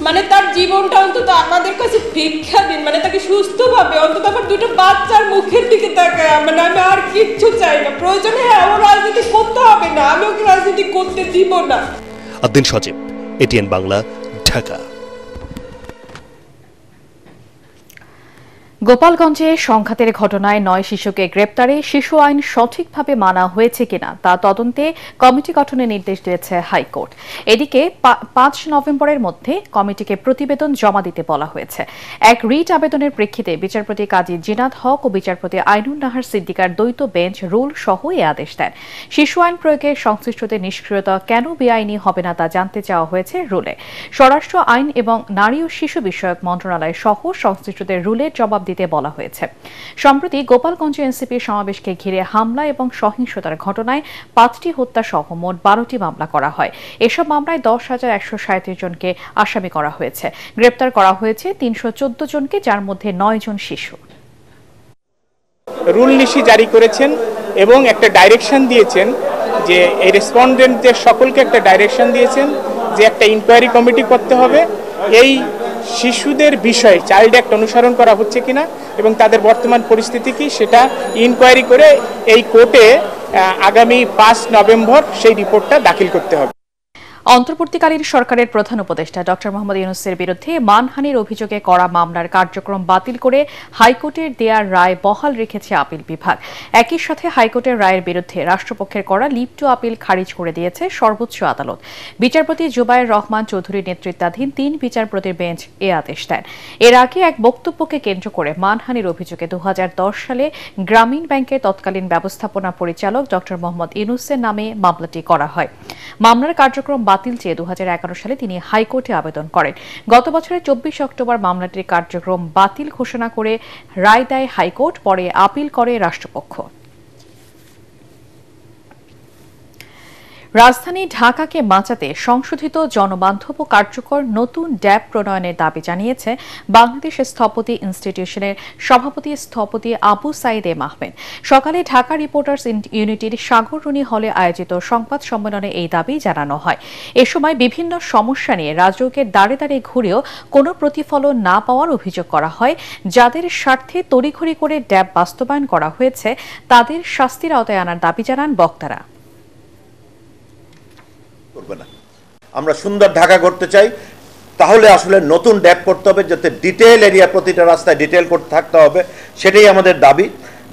মানে তার জীবনটা অন্তত আমাদের কাছে ভিক্ষা দিন, মানে তাকে সুস্থভাবে অন্তত আমার 2টো বাচ্চার মুখের দিকে তাকায়। মানে আমি আর কিচ্ছু চাই না। প্রয়োজনে হ্যাঁ ও রাজনীতি করতে হবে না, আমি ওকে রাজনীতি করতে দিব না। আদ্দিন সজীব, এটিএন বাংলা, ঢাকা। গোপালগঞ্জে সংঘাতের ঘটনায় 9 শিশুকে গ্রেপ্তারে শিশু আইন সঠিকভাবে মানা হয়েছে কিনা তা তদন্তে কমিটি গঠনের নির্দেশ দিয়েছে হাইকোর্ট। এদিকে 5 নভেম্বরের মধ্যে কমিটিকে প্রতিবেদন জমা দিতে বলা হয়েছে। এক রিট আবেদনের প্রেক্ষিতে বিচারপতি কাজী জিনাত হক ও বিচারপতি আইনুল নাহার সিদ্দিকার দ্বৈত বেঞ্চ রুল সহ এ আদেশ দেন। শিশু আইন প্রয়োগে সংশ্লিষ্টদের নিষ্ক্রিয়তা কেন বেআইনি হবে না তা জানতে চাওয়া হয়েছে রুলে। স্বরাষ্ট্র আইন এবং নারী ও শিশু বিষয়ক মন্ত্রণালয় সহ সংশ্লিষ্টদের রুলের জবাব দিতে বলা হয়েছে। সম্প্রতি গোপালগঞ্জ এনসিপির সমাবেশকে ঘিরে হামলা এবং সহিংসতার ঘটনায় 5টি হত্যা সহ মোট 12টি মামলা করা হয়। এসব মামলায় 10,137 জনকে আসামি করা হয়েছে। গ্রেপ্তার করা হয়েছে 314 জনকে, যার মধ্যে 9 জন শিশু। রুল নিশি জারি করেছেন এবং একটা ডাইরেকশন দিয়েছেন যে এই রেসপন্ডেন্টদের সকলকে একটা ডাইরেকশন দিয়েছেন যে একটা ইনকোয়ারি কমিটি করতে হবে এই শিশুদের বিষয়ে চাইল্ড অ্যাক্ট অনুসরণ করা হচ্ছে কিনা এবং তাদের বর্তমান পরিস্থিতি কি সেটা ইনকোয়ারি করে এই কোর্টে আগামী 5 নভেম্বর সেই রিপোর্টটা দাখিল করতে হবে। অন্তর্বর্তীকালীন সরকারের প্রধান উপদেষ্টা ডক্টর মোহাম্মদ ইউনূসের বিরুদ্ধে মানহানির অভিযোগে করা মামলার কার্যক্রম বাতিল করে হাইকোর্টের দেয়া রায় বহাল রেখেছে আপিল বিভাগ। একই সাথে হাইকোর্টের রায়ের বিরুদ্ধে রাষ্ট্রপক্ষের করা লিভ টু আপিল খারিজ করে দিয়েছে সর্বোচ্চ আদালত। বিচারপতি জুবায়ের রহমান চৌধুরীর নেতৃত্বাধীন ৩ বিচারপতির বেঞ্চ এ আদেশ দেন। এর আগে এক বক্তব্যকে কেন্দ্র করে মানহানির অভিযোগে ২০১০ সালে গ্রামীণ ব্যাংকের তৎকালীন ব্যবস্থাপনা পরিচালক ডক্টর মোহাম্মদ ইউনূসের নামে মামলাটি করা হয়। মামলার কার্যক্রম বাতিল চেয়ে ২০১১ সালে তিনি হাইকোর্টে আবেদন করেন। গত বছরের ২৪ অক্টোবর মামলাটির কার্যক্রম বাতিল ঘোষণা করে রায় দেয় হাইকোর্ট, পরে আপিল করে রাষ্ট্রপক্ষ। রাজধানী ঢাকাকে বাঁচাতে সংশোধিত জনবান্ধব ও কার্যকর নতুন ড্যাব প্রণয়নের দাবি জানিয়েছে বাংলাদেশ স্থপতি ইনস্টিটিউশনের সভাপতি স্থপতি আবু সাইদ এম আহমেদ। সকালে ঢাকা রিপোর্টার্স ইউনিটির সাগররুনি হলে আয়োজিত সংবাদ সম্মেলনে এই দাবি জানানো হয়। এ সময় বিভিন্ন সমস্যা নিয়ে রাজউকের দাঁড়ে দাঁড়ে ঘুরেও কোনো প্রতিফলন না পাওয়ার অভিযোগ করা হয়। যাদের স্বার্থে তড়িঘড়ি করে ড্যাব বাস্তবায়ন করা হয়েছে তাদের শাস্তির আওতায় আনার দাবি জানান বক্তারা। আমরা সুন্দর ঢাকা করতে চাই, তাহলে আসলে নতুন ড্যাব করতে হবে, যাতে ডিটেল এরিয়া প্রতিটা রাস্তায় ডিটেল করতে থাকতে হবে। সেটাই আমাদের দাবি,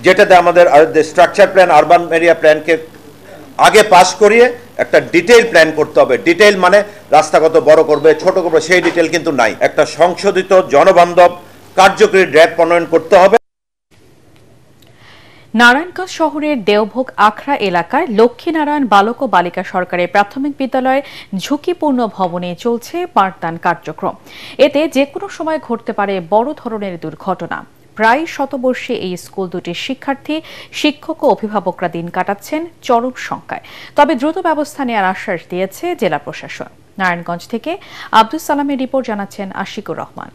যেটাতে আমাদের স্ট্রাকচার প্ল্যান, আরবান এরিয়া প্ল্যানকে আগে পাস করিয়ে একটা ডিটেল প্ল্যান করতে হবে। ডিটেল মানে রাস্তা কত বড় করবে, ছোট করবে, সেই ডিটেল কিন্তু নাই। একটা সংশোধিত জনবান্ধব কার্যকরী ড্যাব প্রণয়ন করতে হবে। নারায়ণগঞ্জ শহরের দেওভোগ আখড়া এলাকার লক্ষ্মীনারায়ণ বালক ও বালিকা সরকারি প্রাথমিক বিদ্যালয়ের ঝুঁকিপূর্ণ ভবনে চলছে পাঠদান কার্যক্রম। এতে যে কোনো সময় ঘটতে পারে বড় ধরনের দুর্ঘটনা। প্রায় শতবর্ষী এই স্কুল দুটির শিক্ষার্থী, শিক্ষক ও অভিভাবকরা দিন কাটাচ্ছেন চরম শঙ্কায়। তবে দ্রুত ব্যবস্থা নেওয়ার আশ্বাস দিয়েছে জেলা প্রশাসন। নারায়ণগঞ্জ থেকে আব্দুস সালামের রিপোর্ট জানাচ্ছেন আশিকুর রহমান।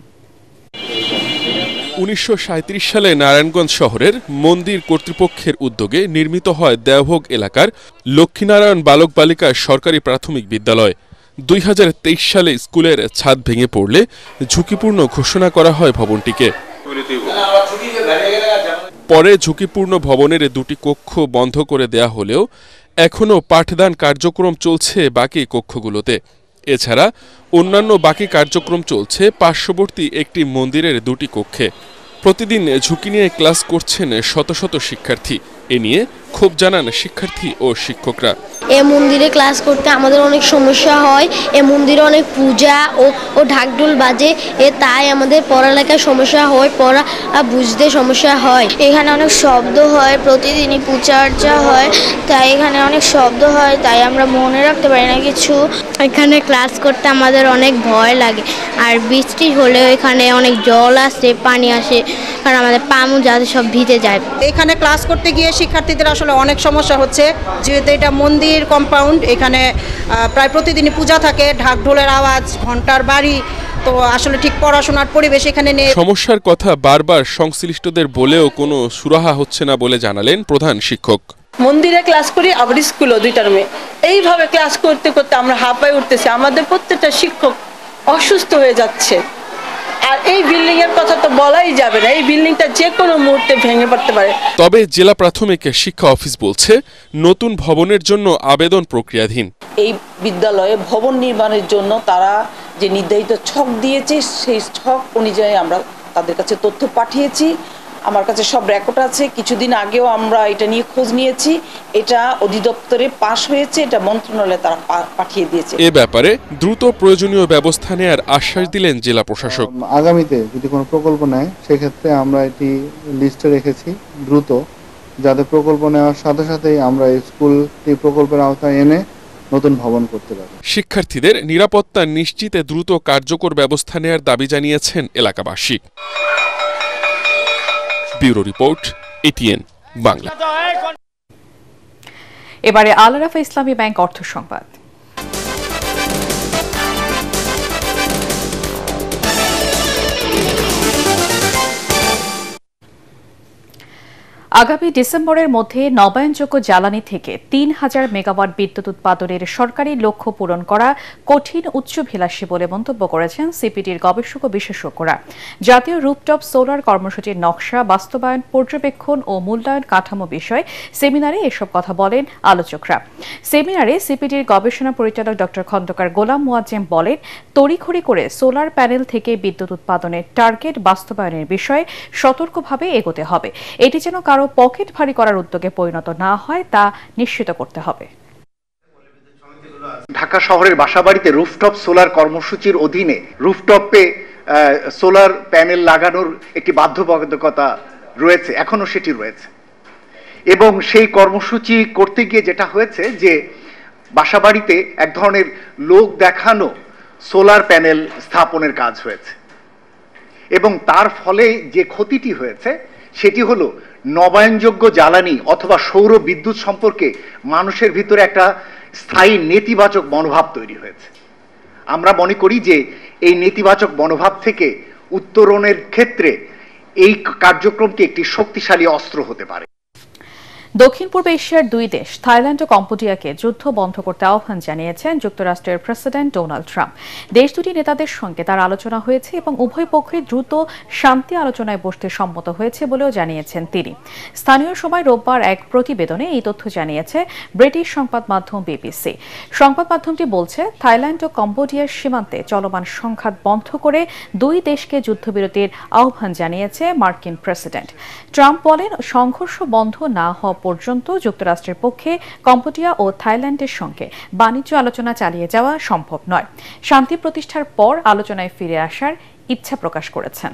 ১৯৩৭ সালে নারায়ণগঞ্জ শহরের মন্দির কর্তৃপক্ষের উদ্যোগে নির্মিত হয় দেওভোগ এলাকার লক্ষ্মীনারায়ণ বালক বালিকা সরকারি প্রাথমিক বিদ্যালয়। ২০২৩ সালে স্কুলের ছাদ ভেঙে পড়লে ঝুঁকিপূর্ণ ঘোষণা করা হয় ভবনটিকে। পরে ঝুঁকিপূর্ণ ভবনের দুটি কক্ষ বন্ধ করে দেয়া হলেও এখনও পাঠদান কার্যক্রম চলছে বাকি কক্ষগুলোতে। এছাড়া অন্যান্য বাকি কার্যক্রম চলছে পার্শ্ববর্তী একটি মন্দিরের দুটি কক্ষে। প্রতিদিন ঝুঁকি নিয়ে ক্লাস করছেন শত শত শিক্ষার্থী। এ নিয়ে ক্ষোভ জানান শিক্ষার্থী ও শিক্ষকরা। এ মন্দিরে ক্লাস করতে আমাদের অনেক সমস্যা হয়। এ মন্দিরে অনেক পূজা ও ঢাকঢোল বাজে, তাই আমাদের পড়ালেখার সমস্যা হয়, পড়া বুঝতে সমস্যা হয়। এখানে অনেক শব্দ হয়, প্রতিদিনই পূজা অর্চা হয়, তাই এখানে অনেক শব্দ হয়, তাই আমরা মনে রাখতে পারি না কিছু। এখানে ক্লাস করতে আমাদের অনেক ভয় লাগে, আর বৃষ্টি হলেও এখানে অনেক জল আসে, পানি আসে, কারণ আমাদের পা মোজা সব ভিজে যায়। এখানে ক্লাস করতে গিয়ে শিক্ষার্থীদের আসলে অনেক সমস্যা হচ্ছে, যেহেতু এটা মন্দির কম্পাউন্ড, এখানে প্রায় প্রতিদিনই পূজা থাকে, ঢাকঢোলের আওয়াজ, ঘন্টার বাড়ি, তো আসলে ঠিক পড়াশোনার পরিবেশ এখানে নেই। সমস্যার কথা বারবার সংশ্লিষ্টদের বলেও কোনো সুরাহা হচ্ছে না বলে জানালেন প্রধান শিক্ষক। মন্দিরে ক্লাস করি, আবার স্কুলও দুইটার মেয়ে, এইভাবে ক্লাস করতে করতে আমরা হাঁপায়ে উঠতেছি। আমাদের প্রত্যেকটা শিক্ষক অসুস্থ হয়ে যাচ্ছে। আর এই বিল্ডিং এর কথা তো বলাই যাবে না, এই বিল্ডিংটা যে কোনো মুহূর্তে ভেঙে পড়তে পারে। তবে জেলা প্রাথমিক শিক্ষা অফিস বলছে নতুন ভবনের জন্য আবেদন প্রক্রিয়াধীন। এই বিদ্যালয়ে ভবন নির্মাণের জন্য তারা যে নির্ধারিত ছক দিয়েছে, সেই ছক অনুযায়ী আমরা তাদের কাছে তথ্য পাঠিয়েছি। আমার কাছে সব রেকর্ড আছে। কিছুদিন আগেও আমরা এটা নিয়ে খোঁজ নিয়েছি, এটা অধিদপ্তরে পাশ হয়েছে, এটা মন্ত্রণালয়ে তারা পাঠিয়ে দিয়েছে। এ ব্যাপারে দ্রুত প্রয়োজনীয় ব্যবস্থা নেওয়ার আশ্বাস দিলেন জেলা প্রশাসক। আগামীতে যদি কোনো প্রকল্প নেয়, সেক্ষেত্রে আমরা এটি লিস্টে রেখেছি দ্রুত, যাতে প্রকল্প নেওয়ার সাথে সাথেই আমরা স্কুলটি প্রকল্পের আওতায় এনে নতুন ভবন করতে পারি। শিক্ষার্থীদের নিরাপত্তা নিশ্চিতে দ্রুত কার্যকর ব্যবস্থা নেওয়ার দাবি জানিয়েছেন এলাকাবাসী। Bureau report, ATN Bangla. এবারে আল আরাফা ইসলামী ব্যাংক অর্থ সংবাদ। আগামী ডিসেম্বরের মধ্যে নবায়নযোগ্য জ্বালানি থেকে ৩,০০০ মেগাওয়াট বিদ্যুৎ উৎপাদনের সরকারি লক্ষ্য পূরণ করা কঠিন উচ্চাভিলাষী বলে মন্তব্য করেছেন সিপিডির গবেষক ও বিশেষজ্ঞরা। জাতীয় রুফটপ সোলার কর্মসূচির নকশা বাস্তবায়ন, পর্যবেক্ষণ ও মূল্যায়ন কাঠামো বিষয়ে সেমিনারে এসব কথা বলেন আলোচকরা। সেমিনারে সিপিডির গবেষণা পরিচালক ড খন্দকার গোলাম মোয়াজ্জেম বলেন, তড়িঘড়ি করে সোলার প্যানেল থেকে বিদ্যুৎ উৎপাদনের টার্গেট বাস্তবায়নের বিষয়ে সতর্কভাবে এগোতে হবে। এটি যেন কারো পকেট ভারী করার উদ্যোগে পরিণত না হয় তা নিশ্চিত করতে হবে। ঢাকা শহরের বাসাবাড়িতে রুফটপ সোলার কর্মসূচির অধীনে রুফটপে সোলার প্যানেল লাগানোর একটি বাধ্যবাধকতা রয়েছে, এখনো সেটি রয়েছে। এবং সেই কর্মসূচি করতে গিয়ে যেটা হয়েছে যে বাসাবাড়িতে এক ধরনের লোক দেখানো সোলার প্যানেল স্থাপনের কাজ হয়েছে এবং তার ফলে যে ক্ষতিটি হয়েছে সেটি হলো নবায়নযোগ্য জ্বালানি অথবা সৌর বিদ্যুৎ সম্পর্কে মানুষের ভিতরে একটা স্থায়ী নেতিবাচক মনোভাব তৈরি হয়েছে। আমরা মনে করি যে এই নেতিবাচক মনোভাব থেকে উত্তরণের ক্ষেত্রে এই কার্যক্রমটি একটি শক্তিশালী অস্ত্র হতে পারে। দক্ষিণ পূর্ব এশিয়ার দুই দেশ থাইল্যান্ড ও কম্বোডিয়াকে যুদ্ধ বন্ধ করতে আহ্বান জানিয়েছেন যুক্তরাষ্ট্রের প্রেসিডেন্ট ডোনাল্ড ট্রাম্প। দেশ দুটি নেতাদের সঙ্গে তার আলোচনা হয়েছে এবং উভয় পক্ষই দ্রুত শান্তি আলোচনায় বসতে সম্মত হয়েছে বলেও জানিয়েছেন তিনি। স্থানীয় সময় রোববার এক প্রতিবেদনে এই তথ্য জানিয়েছে ব্রিটিশ সংবাদ মাধ্যম বিবিসি। সংবাদ মাধ্যমটি বলছে, থাইল্যান্ড ও কম্বোডিয়ার সীমান্তে চলমান সংঘাত বন্ধ করে দুই দেশকে যুদ্ধবিরতির আহ্বান জানিয়েছে মার্কিন প্রেসিডেন্ট। ট্রাম্প বলেন, সংঘর্ষ বন্ধ না হওয়া পর্যন্ত যুক্তরাষ্ট্রের পক্ষে কম্বোডিয়া ও থাইল্যান্ডের সঙ্গে বাণিজ্য আলোচনা চালিয়ে যাওয়া সম্ভব নয়। শান্তি প্রতিষ্ঠার পর আলোচনায় ফিরে আসার ইচ্ছা প্রকাশ করেছেন।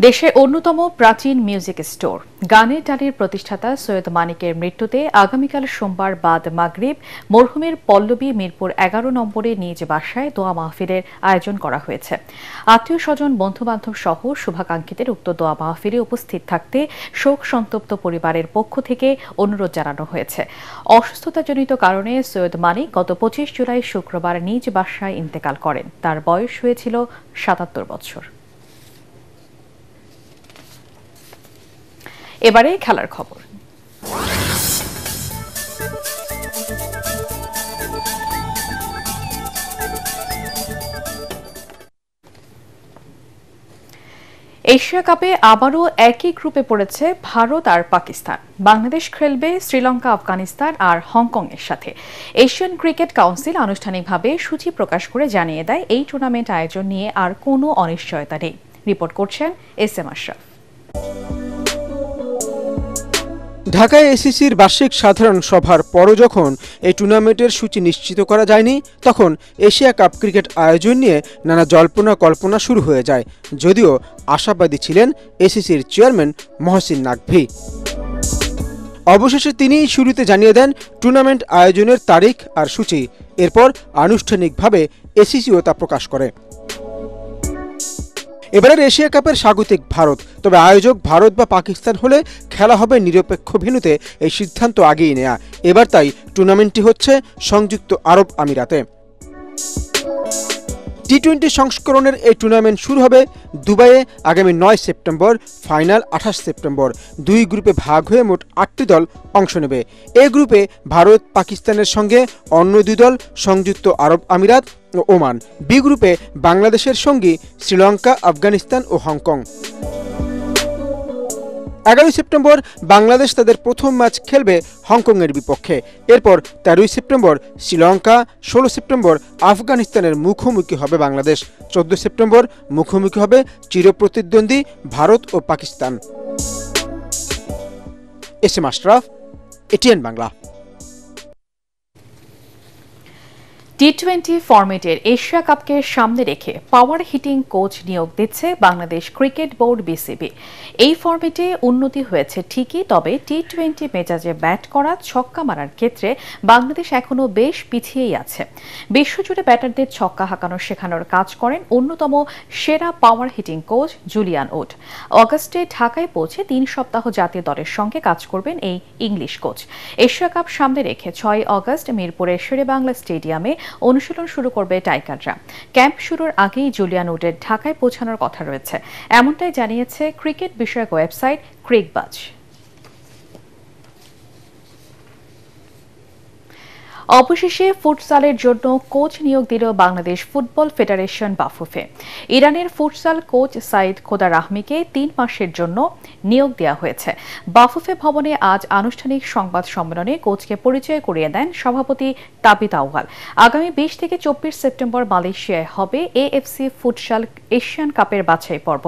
দেশের অন্যতম প্রাচীন মিউজিক স্টোর গানের ডালির প্রতিষ্ঠাতা সৈয়দ মানিকের মৃত্যুতে আগামীকাল সোমবার বাদ মাগরিব মরহুমের পল্লবী মিরপুর ১১ নম্বরে নিজ বাসায় দোয়া মাহফিলের আয়োজন করা হয়েছে। আত্মীয় স্বজন, বন্ধুবান্ধব সহ শুভাকাঙ্ক্ষীদের উক্ত দোয়া মাহফিলে উপস্থিত থাকতে শোক সন্তপ্ত পরিবারের পক্ষ থেকে অনুরোধ জানানো হয়েছে। অসুস্থতাজনিত কারণে সৈয়দ মানিক গত ২৫ জুলাই শুক্রবার নিজ বাসায় ইন্তেকাল করেন। তার বয়স হয়েছিল ৭৭ বছর। এবারে খেলার খবর। এশিয়া কাপে আবারও একই গ্রুপে পড়েছে ভারত আর পাকিস্তান। বাংলাদেশ খেলবে শ্রীলঙ্কা, আফগানিস্তান আর হংকং এর সাথে। এশিয়ান ক্রিকেট কাউন্সিল আনুষ্ঠানিকভাবে সূচি প্রকাশ করে জানিয়ে দেয়, এই টুর্নামেন্ট আয়োজন নিয়ে আর কোনো অনিশ্চয়তা নেই। রিপোর্ট করছেন SM আশরাফ। ঢাকায় এসিসির বার্ষিক সাধারণ সভার পরও যখন এই টুর্নামেন্টের সূচি নিশ্চিত করা যায়নি, তখন এশিয়া কাপ ক্রিকেট আয়োজন নিয়ে নানা জল্পনা কল্পনা শুরু হয়ে যায়। যদিও আশাবাদী ছিলেন এসিসির চেয়ারম্যান মহসিন নাকভি। অবশেষে তিনিই শুরুতে জানিয়ে দেন টুর্নামেন্ট আয়োজনের তারিখ আর সূচি। এরপর আনুষ্ঠানিকভাবে এসিসিও তা প্রকাশ করে। এবারের এশিয়া কাপের স্বাগতিক ভারত, তবে আয়োজক ভারত বা পাকিস্তান হলে খেলা হবে নিরপেক্ষ ভেন্যুতে, এই সিদ্ধান্ত আগেই নেয়া। এবার তাই টুর্নামেন্টটি হচ্ছে সংযুক্ত আরব আমিরাতে। টি-20 সংস্করণের এই টুর্নামেন্ট শুরু হবে দুবাইয়ে আগামী ৯ সেপ্টেম্বর, ফাইনাল ২৮ সেপ্টেম্বর। দুই গ্রুপে ভাগ হয়ে মোট ৮টি দল অংশ নেবে। এ গ্রুপে ভারত, পাকিস্তানের সঙ্গে অন্য দুই দল সংযুক্ত আরব আমিরাত ও ওমান। বি গ্রুপে বাংলাদেশের সঙ্গী শ্রীলঙ্কা, আফগানিস্তান ও হংকং। ১১ সেপ্টেম্বর বাংলাদেশ তাদের প্রথম ম্যাচ খেলবে হংকংয়ের বিপক্ষে। এরপর ১৩ সেপ্টেম্বর শ্রীলঙ্কা, ১৬ সেপ্টেম্বর আফগানিস্তানের মুখোমুখি হবে বাংলাদেশ, ১৪ সেপ্টেম্বর মুখোমুখি হবে চিরপ্রতিদ্বন্দ্বী ভারত ও পাকিস্তান। SM Ashraf, ATN Bangla. টি-20 ফরম্যাটের এশিয়া কাপকে সামনে রেখে পাওয়ার হিটিং কোচ নিয়োগ দিচ্ছে বাংলাদেশ ক্রিকেট বোর্ড BCB। এই ফরম্যাটে উন্নতি হয়েছে ঠিকই, তবে টি-20 মেজাজে ব্যাট করা, ছক্কা মারার ক্ষেত্রে বাংলাদেশ এখনও বেশ পিছিয়েই আছে। বিশ্বজুড়ে ব্যাটারদের ছক্কা হাঁকানো শেখানোর কাজ করেন অন্যতম সেরা power hitting coach Julian Wood. অগাস্টে ঢাকায় পৌঁছে ৩ সপ্তাহ জাতীয় দলের সঙ্গে কাজ করবেন এই ইংলিশ কোচ। এশিয়া কাপ সামনে রেখে ৬ অগাস্ট মিরপুরের শেরেবাংলা স্টেডিয়ামে অনুশীলন শুরু করবে টাইগাররা। ক্যাম্প শুরুর আগেই জুলিয়ান উডের ঢাকায় পৌঁছানোর কথা রয়েছে, এমনটাই জানিয়েছে ক্রিকেট বিষয়ক ওয়েবসাইট ক্রিকবাজ। অবশেষে ফুটসালের জন্য কোচ নিয়োগ দিল বাংলাদেশ ফুটবল ফেডারেশন বাফুফে। ইরানের ফুটসাল কোচ সাইদ খোদা রাহমিকে ৩ মাসের জন্য নিয়োগ দেওয়া হয়েছে। বাফুফে ভবনে আজ আনুষ্ঠানিক সংবাদ সম্মেলনে কোচকে পরিচয় করিয়ে দেন সভাপতি তাবিত আউয়াল। আগামী ২০ থেকে ২৪ সেপ্টেম্বর মালয়েশিয়ায় হবে এএফসি ফুটসাল এশিয়ান কাপের বাছাই পর্ব।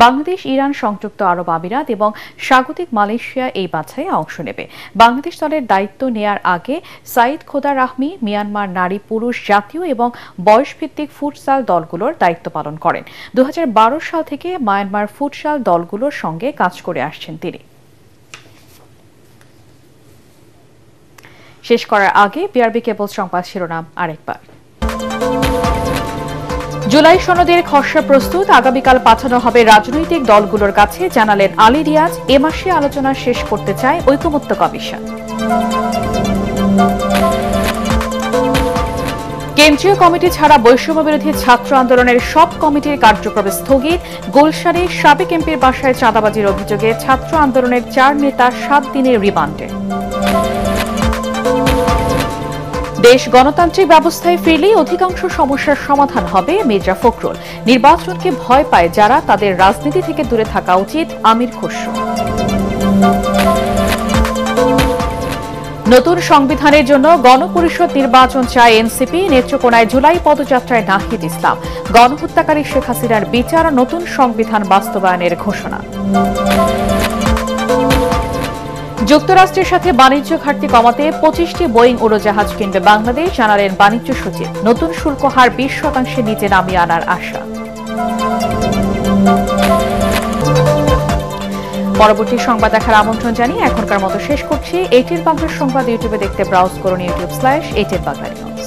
বাংলাদেশ, ইরান, সংযুক্ত আরব আমিরাত এবং স্বাগতিক মালয়েশিয়া এই বাছাইয়ে অংশ নেবে। বাংলাদেশ দলের দায়িত্ব নেয়ার আগে সাইদ খোদা রাহমি মিয়ানমার নারী পুরুষ জাতীয় এবং বয়সভিত্তিক ফুটসাল দলগুলোর দায়িত্ব পালন করেন। ২০১২ সাল থেকে মায়ানমার ফুটসাল দলগুলোর সঙ্গে কাজ করে আসছেন তিনি। শেষ করার আগে বিআরবি কেবল সংবাদ শিরোনাম আরেকবার। জুলাই সনদের খসড়া প্রস্তুত, আগামীকাল পাঠানো হবে রাজনৈতিক দলগুলোর কাছে, জানালেন আলী রিয়াজ। এ মাসে আলোচনা শেষ করতে চায় ঐকমত্য কমিশন। কেন্দ্রীয় কমিটি ছাড়া বৈষম্য বিরোধী ছাত্র আন্দোলনের সব কমিটির কার্যক্রম স্থগিত। গুলশানে সাবেক এমপির বাসায় চাঁদাবাজির অভিযোগে ছাত্র আন্দোলনের ৪ নেতা ৭ দিনের রিমান্ডে। দেশ গণতান্ত্রিক ব্যবস্থায় ফিরলেই অধিকাংশ সমস্যার সমাধান হবে, মির্জা ফখরুল। নির্বাচনকে ভয় পায় যারা, তাদের রাজনীতি থেকে দূরে থাকা উচিত, আমির খসরু। নতুন সংবিধানের জন্য গণপরিষদ নির্বাচন চায় এনসিপি। নেত্রকোনায় জুলাই পদযাত্রায় নাহিদ ইসলাম। গণহত্যাকারী শেখ হাসিনার বিচার, নতুন সংবিধান বাস্তবায়নের ঘোষণা। যুক্তরাষ্ট্রের সাথে বাণিজ্য ঘাটতি কমাতে ২৫টি বোয়িং উড়োজাহাজ কিনবে বাংলাদেশ, জানালেন বাণিজ্য সচিব। নতুন শুল্ক হার ২০% নিচে নামিয়ে আনার আশা। পরবর্তী সংবাদ দেখার আমন্ত্রণ জানিয়ে এখনকার মতো শেষ করছি। এটির বাংলার সংবাদ ইউটিউবে দেখতে ব্রাউজ করুন youtube/8 বাংলা নিউজ।